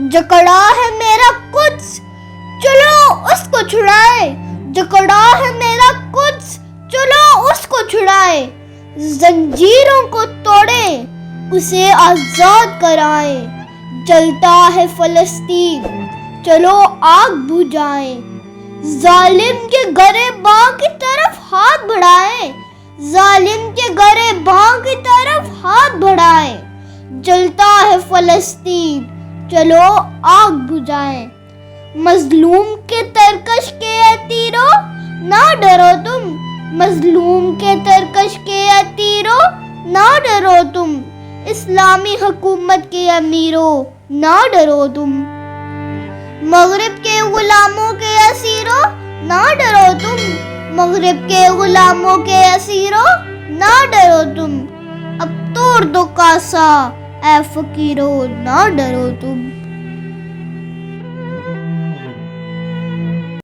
جکڑا ہے میرا قدس، چلو اس کو چھڑائے، جکڑا ہے میرا قدس، چلو اس کو چھڑائے، زنجیروں کو توڑے، اسے آزاد کرائے، جلتا ہے فلسطین، چلو آگ بجھائیں، ظالم کے گریباں کی طرف ہاتھ بڑھائیں، ظالم کے گریباں کی طرف ہاتھ بڑھائیں، جلتا ہے فلسطین، چلو آگ بجھائیں، مظلوم کے ترکش کے تیرو نہ ڈرو تم، مظلوم کے ترکش کے تیرو نہ ڈرو تم، اسلامی حکومت کے امیرو نہ ڈرو تم، مغرب کے غلاموں کے اسیرو نہ ڈرو تم، مغرب کے غلاموں کے اسیرو نہ ڈرو تم، اب توڑ دو کاسا اے فقیرو نہ ڈرو تم۔